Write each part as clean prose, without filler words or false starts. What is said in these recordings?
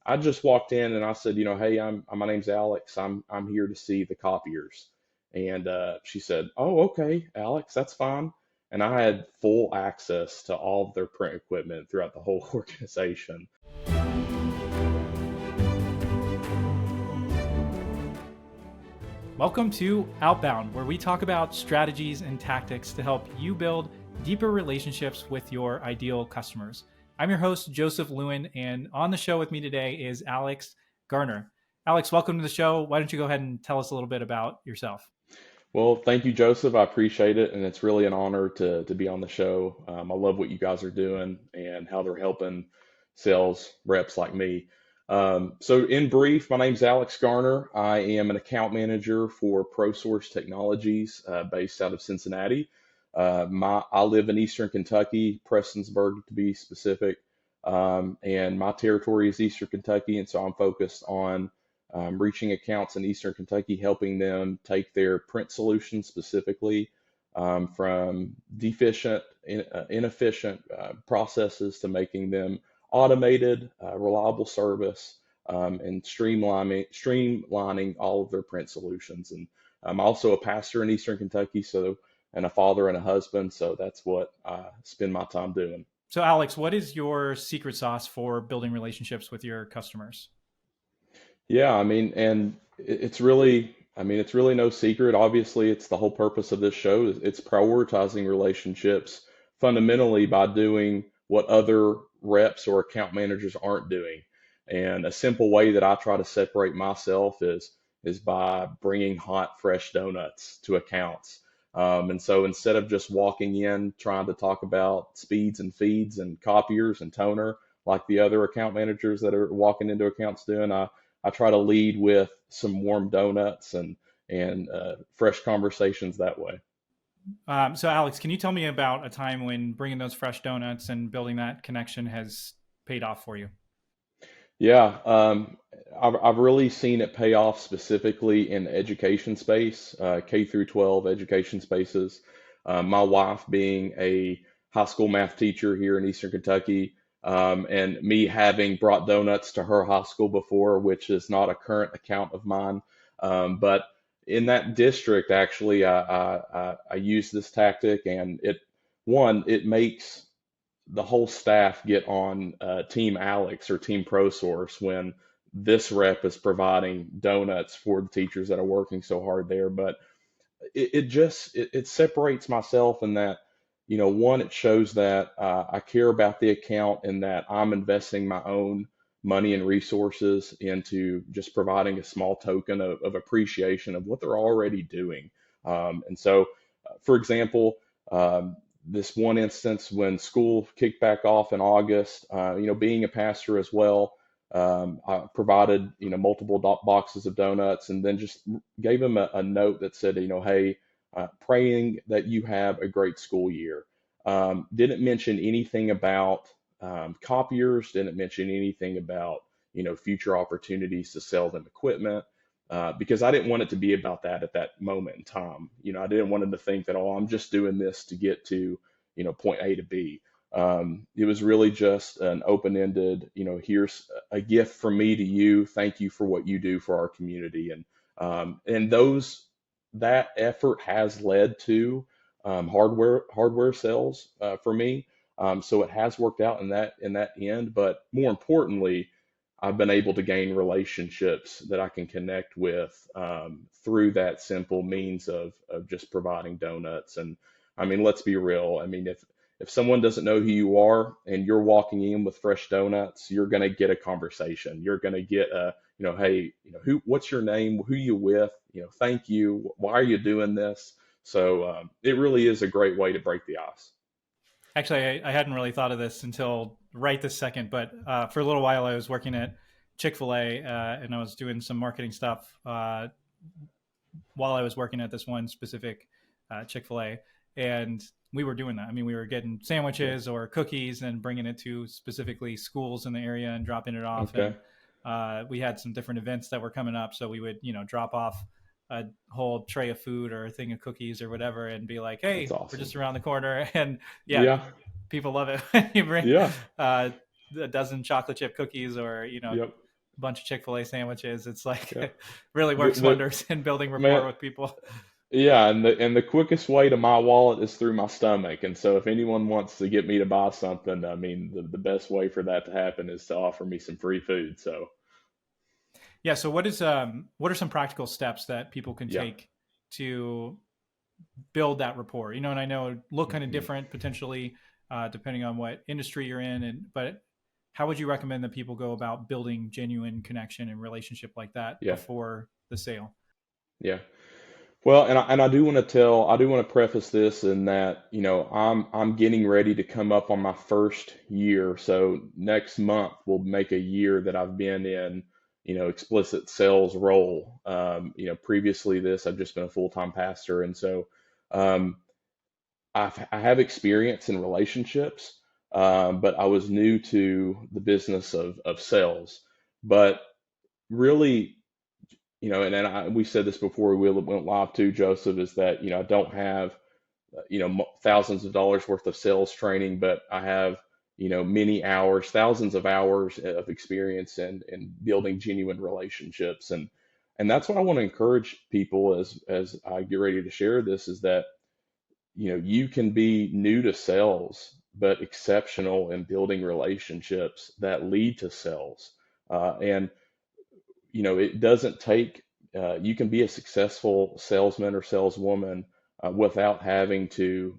I just walked in and I said, hey, my name's Alex. I'm here to see the copiers. And she said, oh, okay, Alex, that's fine. And I had full access to all of their print equipment throughout the whole organization. Welcome to Outbound, where we talk about strategies and tactics to help you build deeper relationships with your ideal customers. I'm your host, Joseph Lewin, and on the show with me today is Alex Garner. Alex, welcome to the show. Why don't you go ahead and tell us a little bit about yourself? Well, thank you, Joseph. I appreciate it, and it's really an honor to be on the show. I love what you guys are doing and how they're helping sales reps like me. So, in brief, my name's Alex Garner. I am an account manager for Prosource Technologies, based out of Cincinnati. I live in Eastern Kentucky, Prestonsburg to be specific, and my territory is Eastern Kentucky, and so I'm focused on reaching accounts in Eastern Kentucky, helping them take their print solutions specifically from inefficient processes to making them automated, reliable service, and streamlining all of their print solutions. And I'm also a pastor in Eastern Kentucky, and a father and a husband, so that's what I spend my time doing. So, Alex, what is your secret sauce for building relationships with your customers? Yeah, it's really no secret. Obviously, it's the whole purpose of this show. It's prioritizing relationships fundamentally by doing what other reps or account managers aren't doing. And a simple way that I try to separate myself is by bringing hot, fresh donuts to accounts. And so instead of just walking in trying to talk about speeds and feeds and copiers and toner like the other account managers that are walking into accounts doing, I try to lead with some warm donuts and fresh conversations that way. So, Alex, can you tell me about a time when bringing those fresh donuts and building that connection has paid off for you? Yeah, I've really seen it pay off specifically in the education space, K through 12 education spaces. My wife being a high school math teacher here in Eastern Kentucky, and me having brought donuts to her high school before, which is not a current account of mine. But in that district, actually, I use this tactic, and it makes the whole staff get on Team Alex or Team ProSource when this rep is providing donuts for the teachers that are working so hard there. But it separates myself in that, one, it shows that I care about the account and that I'm investing my own money and resources into just providing a small token of appreciation of what they're already doing. And so, for example, this one instance when school kicked back off in August, being a pastor as well, I provided, multiple boxes of donuts and then just gave him a note that said, hey, praying that you have a great school year. Didn't mention anything about copiers, didn't mention anything about, future opportunities to sell them equipment. Because I didn't want it to be about that at that moment in time. I didn't want them to think that, oh, I'm just doing this to get to, point A to B. It was really just an open-ended, here's a gift from me to you. Thank you for what you do for our community. And that effort has led to hardware sales for me. So it has worked out in that end. But more importantly, I've been able to gain relationships that I can connect with through that simple means of just providing donuts. And let's be real. If someone doesn't know who you are and you're walking in with fresh donuts, you're going to get a conversation. You're going to get hey, what's your name? Who you with? Thank you. Why are you doing this? So it really is a great way to break the ice. Actually, I hadn't really thought of this until right this second, but for a little while I was working at Chick-fil-A and I was doing some marketing stuff while I was working at this one specific Chick-fil-A. And we were doing that. We were getting Yeah. sandwiches or cookies and bringing it to specifically schools in the area and dropping it off. Okay. And we had some different events that were coming up. So we would, drop off a whole tray of food or a thing of cookies or whatever and be like, That's hey, we're awesome. just around the corner. And yeah, Yeah. people love it when you bring Yeah. uh, a dozen chocolate chip cookies or, Yep. a bunch of Chick-fil-A sandwiches. It's like Yeah. it really works The wonders in building rapport man, with people. yeah, and the quickest way to my wallet is through my stomach. And so if anyone wants to get me to buy something, I mean, the best way for that to happen is to offer me some free food. So Yeah. So what are some practical steps that people can yeah. take to build that rapport? And I know look kind of Hmm. different potentially depending on what industry you're in, but how would you recommend that people go about building genuine connection and relationship like that Yeah. before the sale? Yeah. Well, and I do want to I do want to preface this in that, I'm getting ready to come up on my first year. So next month will make a year that I've been in, explicit sales role. Previously this, I've just been a full-time pastor. And so, um, I have experience in relationships, but I was new to the business of sales. But really, we said this before we went live too, Joseph, is that, I don't have, thousands of dollars worth of sales training, but I have, many hours, thousands of hours of experience in building genuine relationships. And that's what I want to encourage people as I get ready to share this is that, you can be new to sales, but exceptional in building relationships that lead to sales. And it doesn't take, you can be a successful salesman or saleswoman without having to,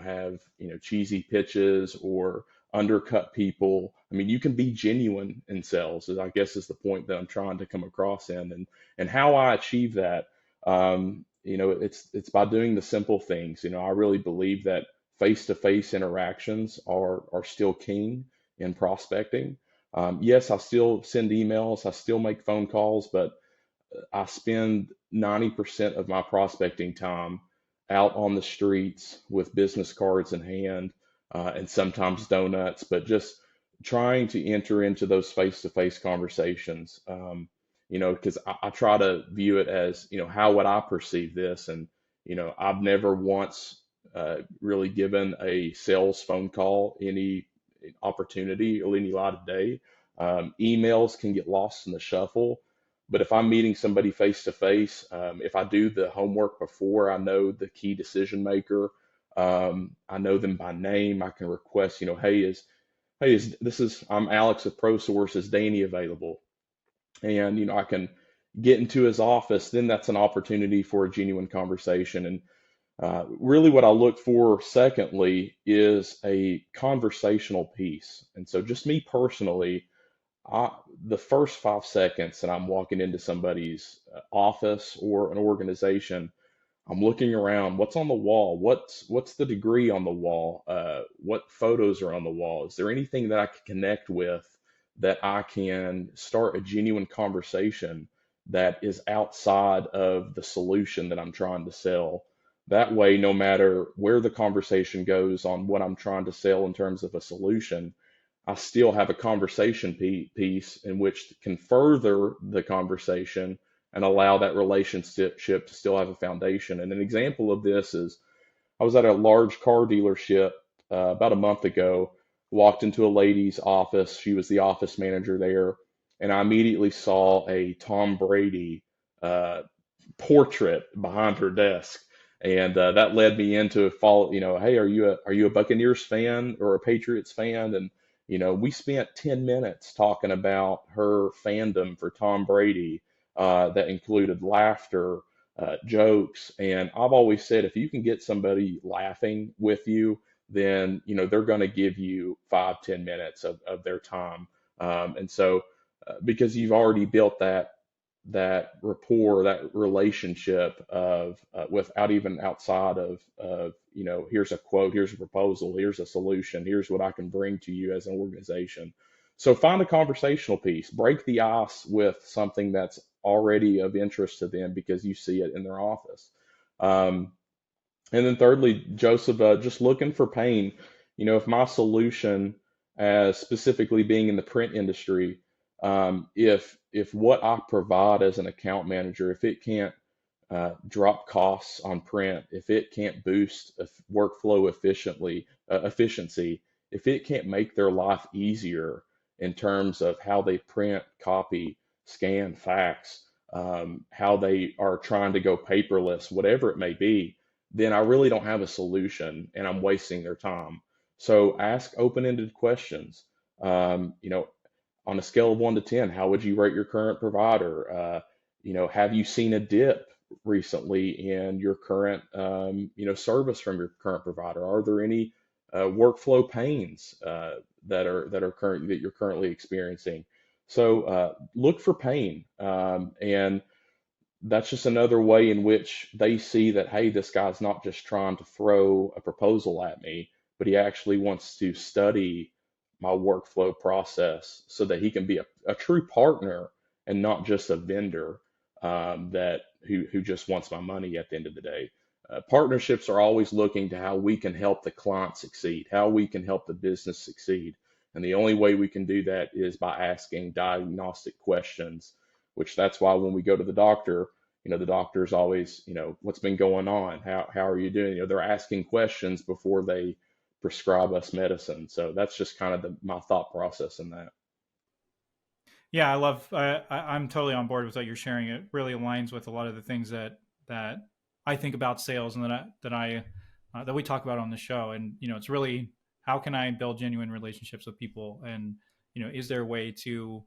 have, cheesy pitches or undercut people. I mean, you can be genuine in sales, I guess is the point that I'm trying to come across in. And how I achieve that, it's by doing the simple things. I really believe that face-to-face interactions are still king in prospecting. Yes, I still send emails, I still make phone calls, but I spend 90% of my prospecting time out on the streets with business cards in hand, and sometimes donuts, but just trying to enter into those face-to-face conversations. Because I try to view it as, how would I perceive this? And, I've never once really given a sales phone call any opportunity or any light of day. Emails can get lost in the shuffle, but if I'm meeting somebody face to face, if I do the homework before, I know the key decision maker. I know them by name. I can request, I'm Alex with Prosource. Is Danny available? And I can get into his office. Then that's an opportunity for a genuine conversation. And really, what I look for, secondly, is a conversational piece. And so, just me personally, I, the first 5 seconds that I'm walking into somebody's office or an organization, I'm looking around. What's on the wall? What's the degree on the wall? What photos are on the wall? Is there anything that I can connect with that I can start a genuine conversation that is outside of the solution that I'm trying to sell? That way, no matter where the conversation goes on what I'm trying to sell in terms of a solution, I still have a conversation piece in which can further the conversation and allow that relationship to still have a foundation. And an example of this is I was at a large car dealership about a month ago, walked into a lady's office. She was the office manager there. And I immediately saw a Tom Brady uh, portrait behind her desk. And that led me into follow, hey, are you a Buccaneers fan or a Patriots fan? And we spent 10 minutes talking about her fandom for Tom Brady, that included laughter, jokes. And I've always said if you can get somebody laughing with you, then they're going to give you 5-10 minutes of their time. And so because you've already built that rapport, that relationship of without even outside of here's a quote, here's a proposal, here's a solution, here's what I can bring to you as an organization. So find a conversational piece, break the ice with something that's already of interest to them because you see it in their office. Um, and then thirdly, Joseph, just looking for pain. If my solution, as specifically being in the print industry, if what I provide as an account manager, if it can't drop costs on print, if it can't boost workflow efficiency, if it can't make their life easier, in terms of how they print, copy, scan, fax, how they are trying to go paperless, whatever it may be, then I really don't have a solution and I'm wasting their time. So ask open-ended questions. You know, on a scale of 1 to 10, how would you rate your current provider? Have you seen a dip recently in your current, service from your current provider? Are there any workflow pains that you're currently experiencing? So look for pain, and that's just another way in which they see that, hey, this guy's not just trying to throw a proposal at me, but he actually wants to study my workflow process so that he can be a true partner and not just a vendor, that who just wants my money at the end of the day. Partnerships are always looking to how we can help the client succeed, how we can help the business succeed. And the only way we can do that is by asking diagnostic questions, which that's why when we go to the doctor, the doctor's always, what's been going on? How are you doing? They're asking questions before they prescribe us medicine. So that's just kind of my thought process in that. Yeah, I love. I'm totally on board with what you're sharing. It really aligns with a lot of the things that I think about sales and that we talk about on the show. And it's really, how can I build genuine relationships with people? And is there a way to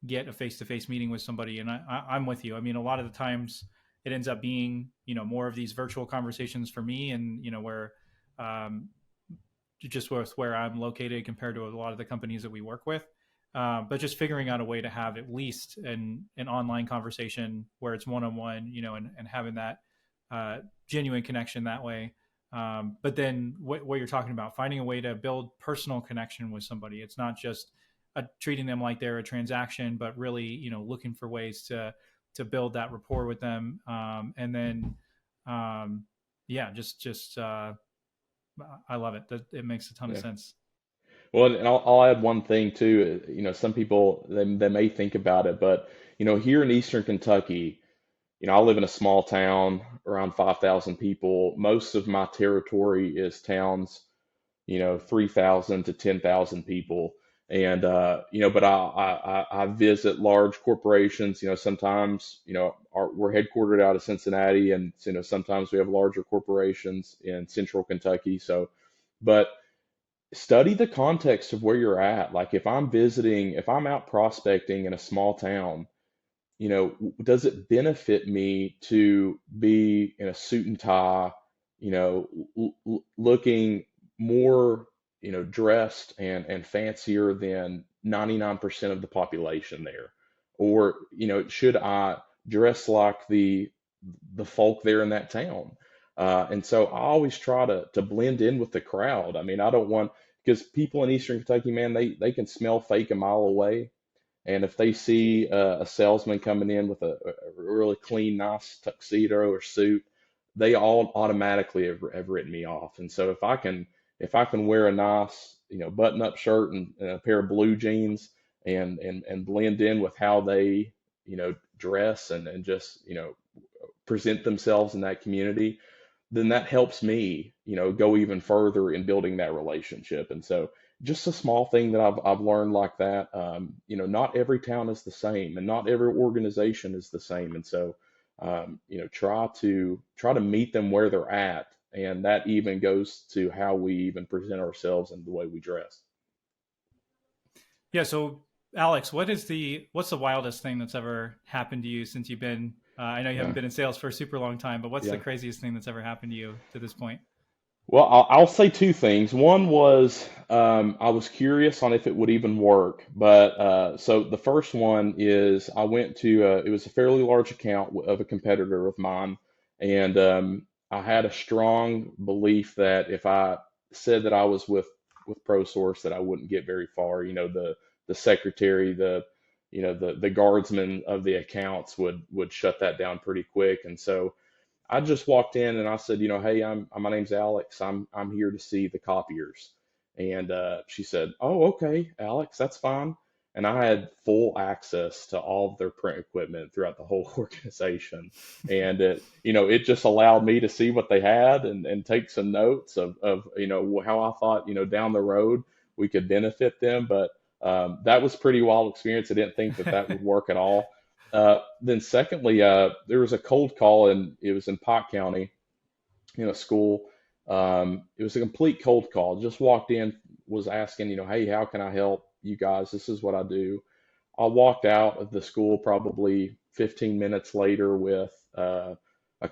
get a face-to-face meeting with somebody? And I'm with you. I mean, a lot of the times it ends up being more of these virtual conversations for me, and where um, just with where I'm located compared to a lot of the companies that we work with. But just figuring out a way to have at least an online conversation where it's one-on-one, and having that genuine connection that way. But then what you're talking about, finding a way to build personal connection with somebody. It's not just treating them like they're a transaction, but really, looking for ways to build that rapport with them. And then, yeah, just I love it. It makes a ton of Yeah. sense. Well, and I'll add one thing too. Some people they may think about it, but here in Eastern Kentucky, I live in a small town around 5,000 people. Most of my territory is towns, 3,000 to 10,000 people. And, but I visit large corporations. Sometimes, we're headquartered out of Cincinnati, and, sometimes we have larger corporations in central Kentucky. So, but study the context of where you're at. Like if I'm out prospecting in a small town, does it benefit me to be in a suit and tie, looking more, dressed and fancier than 99% of the population there? Or, should I dress like the folk there in that town? And so I always try to blend in with the crowd. I mean, I don't want, because people in Eastern Kentucky, man, they can smell fake a mile away. And if they see a salesman coming in with a really clean, nice tuxedo or suit, they all automatically have written me off. And so if I can wear a nice, button-up shirt and a pair of blue jeans and blend in with how they, dress and just, present themselves in that community, then that helps me, go even further in building that relationship. And so just a small thing that I've learned like that, not every town is the same and not every organization is the same. And so, try to meet them where they're at. And that even goes to how we even present ourselves and the way we dress. Yeah. So, Alex, what's the wildest thing that's ever happened to you since you've been? I know you haven't Yeah. been in sales for a super long time, but what's the Yeah. craziest thing that's ever happened to you to this point? Well, I'll say two things. One was I was curious on if it would even work, but so the first one is I went to it was a fairly large account of a competitor of mine, and I had a strong belief that if I said that I was with ProSource, that I wouldn't get very far. The secretary, the guardsman of the accounts would shut that down pretty quick, and so. I just walked in and I said, hey, my name's Alex. I'm here to see the copiers. And she said, oh, okay, Alex, that's fine. And I had full access to all of their print equipment throughout the whole organization. And it just allowed me to see what they had and take some notes of how I thought, down the road we could benefit them. But That was pretty wild experience. I didn't think that that would work at all. Then secondly, there was a cold call, and it was in Pike County, school. It was a complete cold call. Just walked in, was asking, hey, how can I help you guys? This is what I do. I walked out of the school probably 15 minutes later with a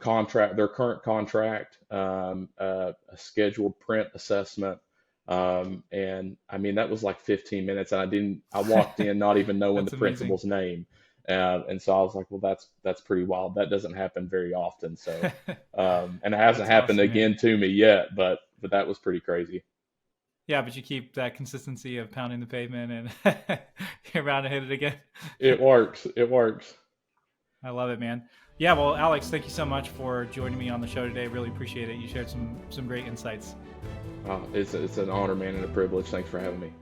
contract, their current contract, a scheduled print assessment. And I mean, that was like 15 minutes, and I walked in not even knowing the That's amazing. principal's name. And so I was like, well, that's pretty wild. That doesn't happen very often. So, and it hasn't That's happened awesome, man. again to me yet, but that was pretty crazy. Yeah, but you keep that consistency of pounding the pavement and you're bound to hit it again. It works. It works. I love it, man. Yeah, well, Alex, thank you so much for joining me on the show today. Really appreciate it. You shared some great insights. It's an honor, man, and a privilege. Thanks for having me.